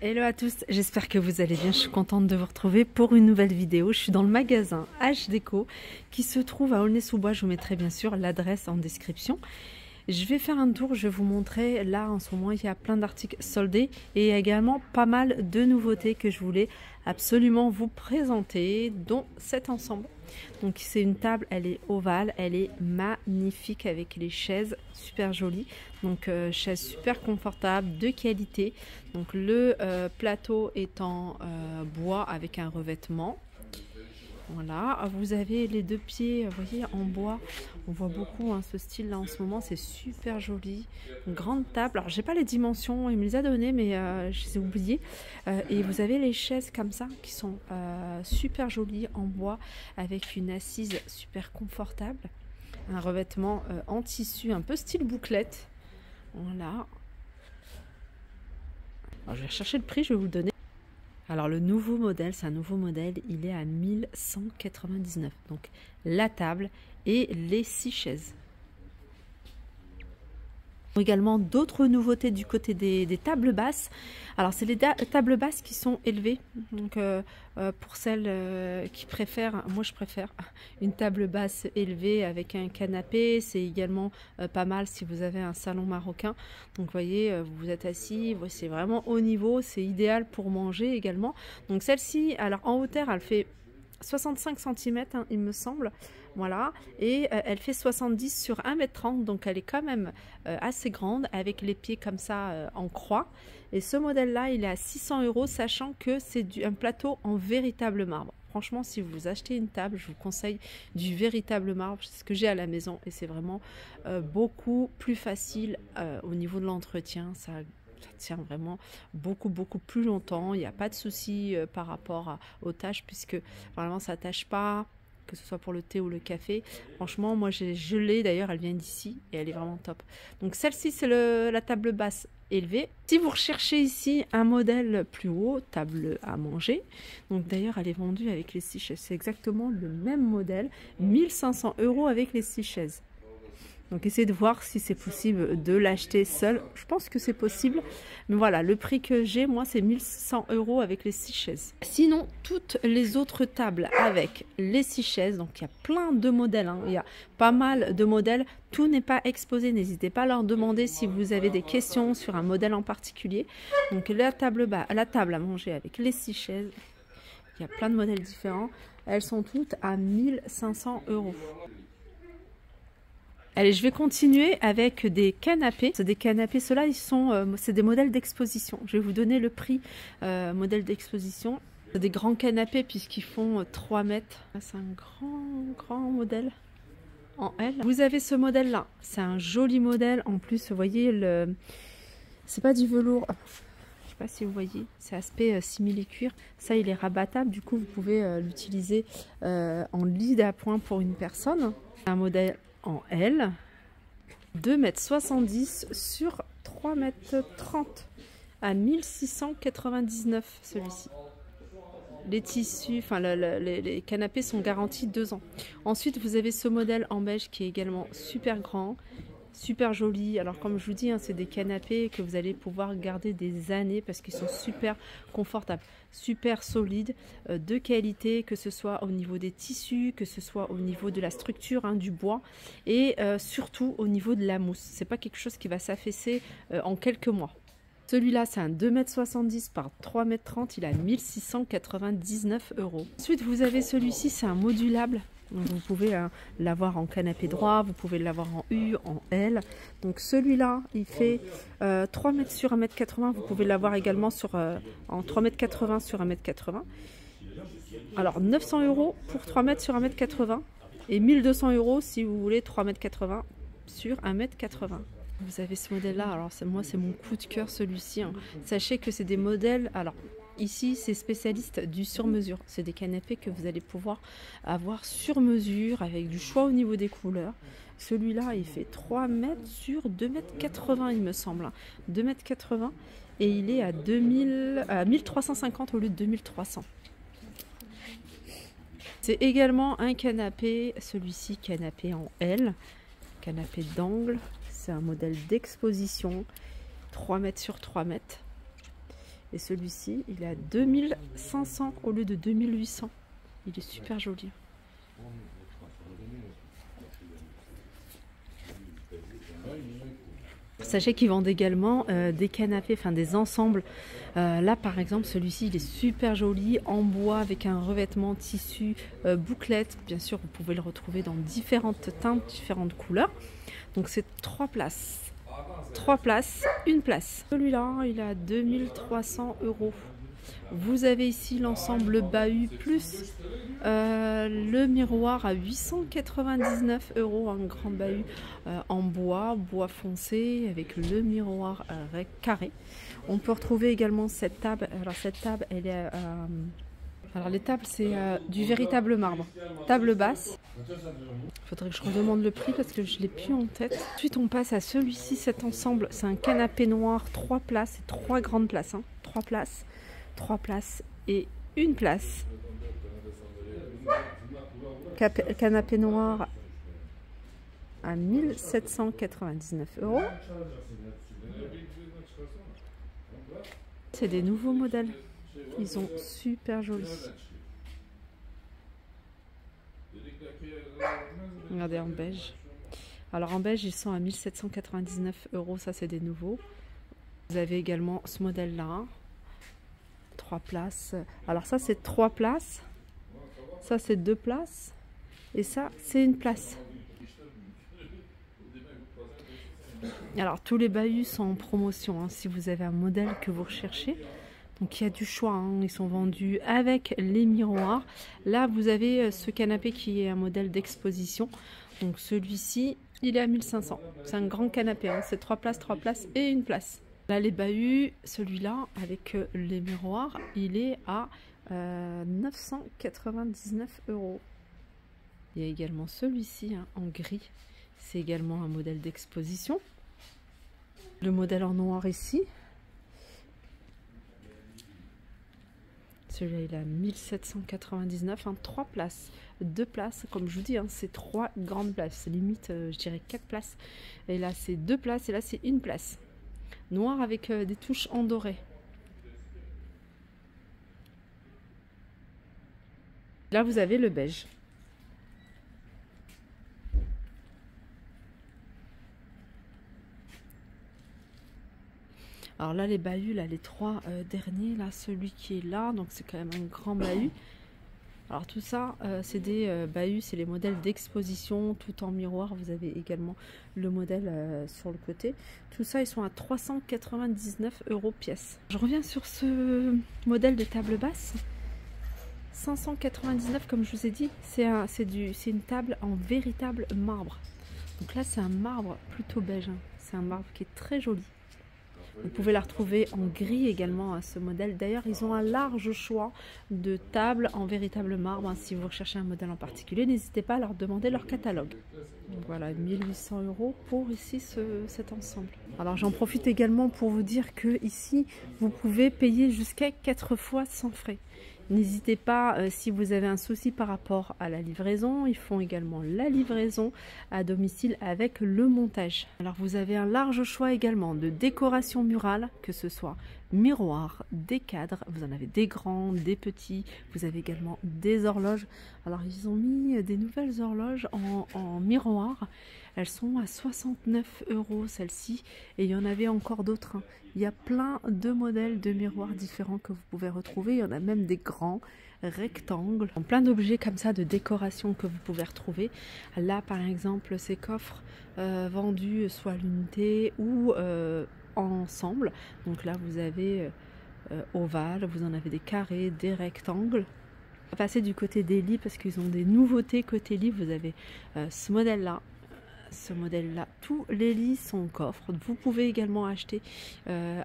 Hello à tous, j'espère que vous allez bien, je suis contente de vous retrouver pour une nouvelle vidéo. Je suis dans le magasin H Déco qui se trouve à Aulnay-sous-Bois, je vous mettrai bien sûr l'adresse en description. Je vais faire un tour, je vais vous montrer, là en ce moment il y a plein d'articles soldés et également pas mal de nouveautés que je voulais absolument vous présenter, dont cet ensemble. Donc c'est une table, elle est ovale, elle est magnifique avec les chaises super jolies. Donc chaises super confortables, de qualité. Donc le plateau est en bois avec un revêtement. Voilà, vous avez les deux pieds, vous voyez, en bois. On voit beaucoup ce style-là en ce moment, c'est super joli. Une grande table, alors j'ai pas les dimensions, il me les a données, mais je les ai oubliées. Et vous avez les chaises comme ça, qui sont super jolies en bois, avec une assise super confortable. Un revêtement en tissu, un peu style bouclette. Voilà. Alors je vais rechercher le prix, je vais vous le donner. Alors le nouveau modèle, c'est un nouveau modèle, il est à 1199. Donc la table et les 6 chaises. Également d'autres nouveautés du côté des tables basses. Alors c'est les tables basses qui sont élevées. Donc pour celles qui préfèrent, moi je préfère une table basse élevée avec un canapé. C'est également pas mal si vous avez un salon marocain. Donc vous voyez, vous êtes assis, c'est vraiment haut niveau, c'est idéal pour manger également. Donc celle-ci, alors en hauteur, elle fait 65 cm, il me semble. Voilà, et elle fait 70 sur 1,30 m, donc elle est quand même assez grande, avec les pieds comme ça en croix. Et ce modèle-là, il est à 600 €, sachant que c'est un plateau en véritable marbre. Franchement, si vous achetez une table, je vous conseille du véritable marbre. C'est ce que j'ai à la maison et c'est vraiment beaucoup plus facile au niveau de l'entretien. Ça tient vraiment beaucoup plus longtemps. Il n'y a pas de souci par rapport aux tâches, puisque vraiment ça tâche pas, que ce soit pour le thé ou le café. Franchement, moi je l'ai, d'ailleurs elle vient d'ici et elle est vraiment top. Donc celle-ci c'est la table basse élevée. Si vous recherchez ici un modèle plus haut, table à manger, donc d'ailleurs elle est vendue avec les 6 chaises, c'est exactement le même modèle, 1500 € avec les 6 chaises. Donc essayez de voir si c'est possible de l'acheter seul. Je pense que c'est possible. Mais voilà, le prix que j'ai, moi, c'est 1100 € avec les 6 chaises. Sinon, toutes les autres tables avec les 6 chaises, donc il y a plein de modèles. Il y a pas mal de modèles. Tout n'est pas exposé. N'hésitez pas à leur demander si vous avez des questions sur un modèle en particulier. Donc la table à manger avec les 6 chaises. Il y a plein de modèles différents. Elles sont toutes à 1500 €. Allez, je vais continuer avec des canapés. Des canapés, ceux-là, c'est des modèles d'exposition. Je vais vous donner le prix modèle d'exposition. C'est des grands canapés puisqu'ils font 3 mètres. C'est un grand modèle en L. Vous avez ce modèle-là. C'est un joli modèle. En plus, vous voyez, c'est pas du velours. Je sais pas si vous voyez, c'est aspect simili-cuir. Ça, il est rabattable. Du coup, vous pouvez l'utiliser en lit d'appoint pour une personne. Un modèle en L, 2,70 m sur 3,30 m à 1699 celui-ci. Les tissus, enfin les canapés sont garantis 2 ans. Ensuite, vous avez ce modèle en beige qui est également super grand, super joli. Alors comme je vous dis, c'est des canapés que vous allez pouvoir garder des années parce qu'ils sont super confortables, super solides, de qualité, que ce soit au niveau des tissus, que ce soit au niveau de la structure du bois et surtout au niveau de la mousse. C'est pas quelque chose qui va s'affaisser en quelques mois. Celui-là, c'est un 2,70 m par 3,30 m, il a 1699 €. Ensuite, vous avez celui-ci, c'est un modulable. Donc, vous pouvez l'avoir en canapé droit, vous pouvez l'avoir en U, en L. Donc celui-là, il fait 3 mètres sur 1,80 m. Vous pouvez l'avoir également en 3,80 m sur 1,80 m. Alors 900 € pour 3 mètres sur 1,80 m et 1200 € si vous voulez 3,80 m sur 1,80 m. Vous avez ce modèle-là, alors moi c'est mon coup de cœur celui-ci. Sachez que c'est des modèles, alors ici c'est spécialiste du sur-mesure. C'est des canapés que vous allez pouvoir avoir sur mesure avec du choix au niveau des couleurs. Celui-là il fait 3 mètres sur 2,80 m il me semble. 2,80 m et il est à 1350 au lieu de 2300. C'est également un canapé, celui-ci canapé en L, canapé d'angle. C'est un modèle d'exposition, 3 mètres sur 3 mètres. Et celui-ci, il est à 2500 au lieu de 2800. Il est super joli. Sachez qu'ils vendent également des canapés, enfin des ensembles. Là par exemple, celui-ci il est super joli, en bois avec un revêtement tissu bouclette. Bien sûr, vous pouvez le retrouver dans différentes teintes, différentes couleurs. Donc c'est 3 places. 3 places, une place. Celui-là, il est à 2300 €. Vous avez ici l'ensemble bahut plus le miroir à 899 €, un grand bahut en bois foncé avec le miroir carré. On peut retrouver également cette table. Alors cette table, elle est alors les tables, c'est du véritable marbre. Table basse. Il faudrait que je redemande le prix parce que je ne l'ai plus en tête. Ensuite, on passe à celui-ci, cet ensemble. C'est un canapé noir, 3 places et 3 grandes places. 3 places, 3 places et une place. Canapé noir à 1799 €. C'est des nouveaux modèles. Ils sont super jolis. Regardez en beige. Alors en beige, ils sont à 1799 €. Ça, c'est des nouveaux. Vous avez également ce modèle-là. 3 places. Alors ça, c'est 3 places. Ça, c'est 2 places. Et ça, c'est une place. Alors, tous les bahuts sont en promotion. Si vous avez un modèle que vous recherchez. Donc il y a du choix, ils sont vendus avec les miroirs. Là vous avez ce canapé qui est un modèle d'exposition. Donc celui-ci, il est à 1500. C'est un grand canapé, c'est 3 places et une place. Là les bahuts, celui-là avec les miroirs, il est à 999 €. Il y a également celui-ci en gris. C'est également un modèle d'exposition. Le modèle en noir ici. Celui-là, il est à 1799, 3 places. 2 places, comme je vous dis, c'est 3 grandes places. Limite, je dirais 4 places. Et là, c'est 2 places et là, c'est une place. Noir avec des touches en doré. Là, vous avez le beige. Alors là, les bahuts, là, les 3 derniers, là, celui qui est là, donc c'est quand même un grand bahut. Alors tout ça, c'est des bahuts, c'est les modèles d'exposition, tout en miroir. Vous avez également le modèle sur le côté. Tout ça, ils sont à 399 € pièce. Je reviens sur ce modèle de table basse. 599, comme je vous ai dit, c'est une table en véritable marbre. Donc là, c'est un marbre plutôt beige. C'est un marbre qui est très joli. Vous pouvez la retrouver en gris également à ce modèle. D'ailleurs, ils ont un large choix de tables en véritable marbre. Si vous recherchez un modèle en particulier, n'hésitez pas à leur demander leur catalogue. Donc voilà, 1800 € pour ici cet ensemble. Alors j'en profite également pour vous dire que ici, vous pouvez payer jusqu'à 4 fois sans frais. N'hésitez pas, si vous avez un souci par rapport à la livraison, ils font également la livraison à domicile avec le montage. Alors vous avez un large choix également de décoration murale, que ce soit miroir, des cadres, vous en avez des grands, des petits, vous avez également des horloges. Alors ils ont mis des nouvelles horloges en miroir. Elles sont à 69 € celles-ci, et il y en avait encore d'autres. Il y a plein de modèles de miroirs différents que vous pouvez retrouver. Il y en a même des grands rectangles, plein d'objets comme ça de décoration que vous pouvez retrouver. Là par exemple, ces coffres vendus soit à l'unité ou ensemble. Donc là vous avez ovales, vous en avez des carrés, des rectangles. On va passer du côté des lits parce qu'ils ont des nouveautés côté lit. Vous avez ce modèle-là. Ce modèle-là, tous les lits sont coffres. Vous pouvez également acheter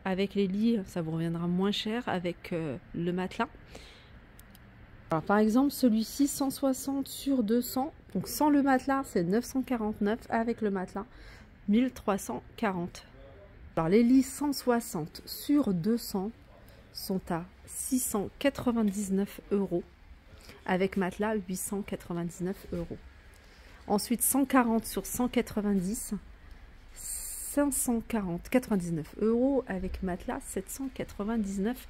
avec les lits, ça vous reviendra moins cher avec le matelas. Alors, par exemple, celui-ci 160 sur 200, donc sans le matelas, c'est 949, avec le matelas 1340. Alors les lits 160 sur 200 sont à 699 €, avec matelas 899 €. Ensuite, 140 sur 190, 599 € avec matelas 799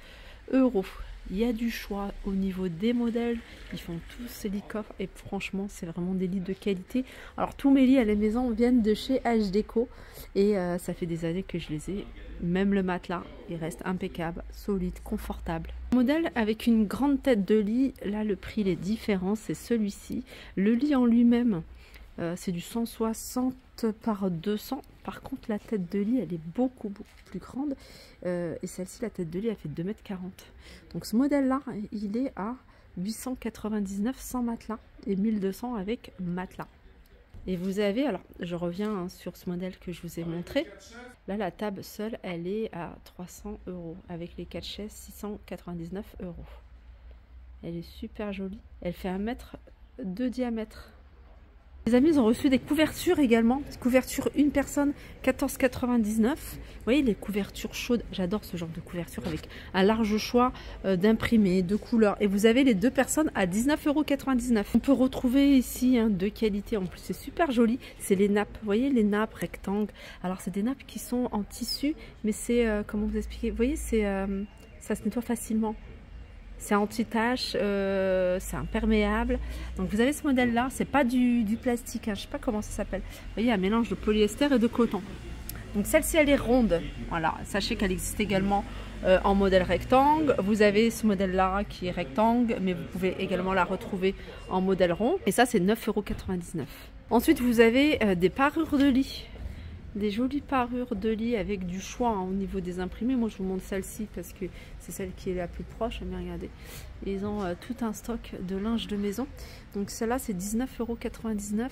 €. Il y a du choix au niveau des modèles, ils font tous ces lits coffres et franchement c'est vraiment des lits de qualité. Alors tous mes lits à la maison viennent de chez H-Déco et ça fait des années que je les ai. Même le matelas, il reste impeccable, solide, confortable. Modèle avec une grande tête de lit, là le prix il est différent, c'est celui-ci. Le lit en lui-même, c'est du 160 par 200. Par contre, la tête de lit, elle est beaucoup plus grande. Et celle-ci, la tête de lit, elle fait 2,40 m. Donc ce modèle-là, il est à 899 sans matelas et 1200 avec matelas. Et vous avez, alors je reviens sur ce modèle que je vous ai montré. Là, la table seule, elle est à 300 € avec les 4 chaises, 699 €. Elle est super jolie. Elle fait 1 mètre de diamètre. Les amis, ils ont reçu des couvertures également. Couverture une personne, 14,99 €. Vous voyez les couvertures chaudes. J'adore ce genre de couverture avec un large choix d'imprimés, de couleurs. Et vous avez les 2 personnes à 19,99 €. On peut retrouver ici de qualité. En plus, c'est super joli. C'est les nappes. Vous voyez les nappes rectangles. Alors, c'est des nappes qui sont en tissu, mais c'est comment vous expliquer. Vous voyez, c'est ça se nettoie facilement. C'est anti-tache, c'est imperméable. Donc vous avez ce modèle-là, c'est pas du plastique, hein, je sais pas comment ça s'appelle. Vous voyez, un mélange de polyester et de coton. Donc celle-ci, elle est ronde. Voilà, sachez qu'elle existe également en modèle rectangle. Vous avez ce modèle-là qui est rectangle, mais vous pouvez également la retrouver en modèle rond. Et ça, c'est 9,99 €. Ensuite, vous avez des parures de lit. Des jolies parures de lit avec du choix au niveau des imprimés. Moi, je vous montre celle-ci parce que c'est celle qui est la plus proche. Mais regardez, ils ont tout un stock de linge de maison. Donc celle-là, c'est 19,99 €.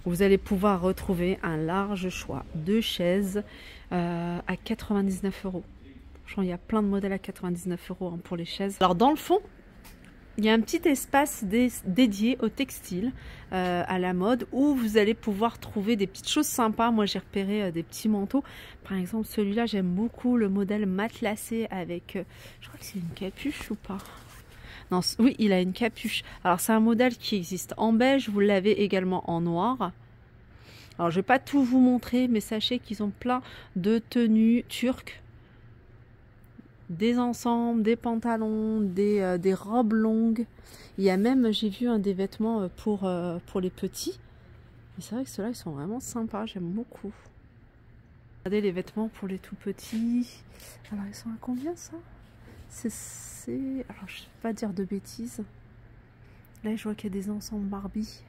Vous allez pouvoir retrouver un large choix de chaises à 99 €. Franchement, il y a plein de modèles à 99 € pour les chaises. Alors dans le fond, il y a un petit espace dédié au textile, à la mode, où vous allez pouvoir trouver des petites choses sympas. Moi, j'ai repéré des petits manteaux. Par exemple, celui-là, j'aime beaucoup le modèle matelassé avec... je crois que c'est une capuche ou pas? Non, oui, il a une capuche. Alors, c'est un modèle qui existe en beige. Vous l'avez également en noir. Alors, je ne vais pas tout vous montrer, mais sachez qu'ils ont plein de tenues turques. Des ensembles, des pantalons, des robes longues. Il y a même, j'ai vu des vêtements pour les petits. Mais c'est vrai que ceux-là, ils sont vraiment sympas, j'aime beaucoup. Regardez les vêtements pour les tout petits. Alors, ils sont à combien ça? Alors, je ne vais pas dire de bêtises. Là, je vois qu'il y a des ensembles Barbie.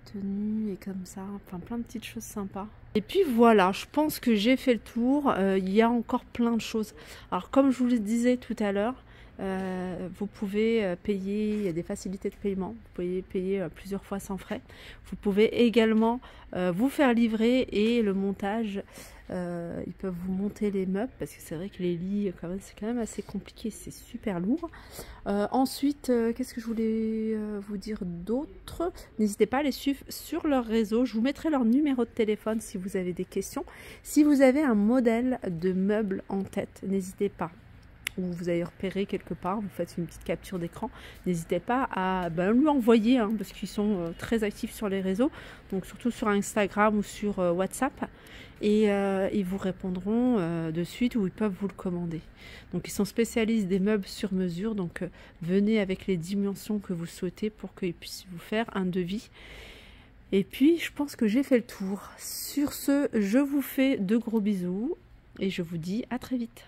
De tenues et comme ça. Enfin, plein de petites choses sympas. Et puis voilà, je pense que j'ai fait le tour. Il y a encore plein de choses. Alors comme je vous le disais tout à l'heure, vous pouvez payer, il y a des facilités de paiement. Vous pouvez payer plusieurs fois sans frais. Vous pouvez également vous faire livrer et le montage. Ils peuvent vous monter les meubles parce que c'est vrai que les lits, c'est quand même assez compliqué, c'est super lourd. Ensuite, qu'est-ce que je voulais vous dire d'autre? N'hésitez pas à les suivre sur leur réseau. Je vous mettrai leur numéro de téléphone si vous avez des questions. Si vous avez un modèle de meuble en tête, n'hésitez pas. Ou vous avez repéré quelque part, vous faites une petite capture d'écran, n'hésitez pas à lui envoyer, parce qu'ils sont très actifs sur les réseaux, donc surtout sur Instagram ou sur WhatsApp, et ils vous répondront de suite ou ils peuvent vous le commander. Donc ils sont spécialistes des meubles sur mesure, donc venez avec les dimensions que vous souhaitez pour qu'ils puissent vous faire un devis. Et puis je pense que j'ai fait le tour. Sur ce, je vous fais de gros bisous et je vous dis à très vite.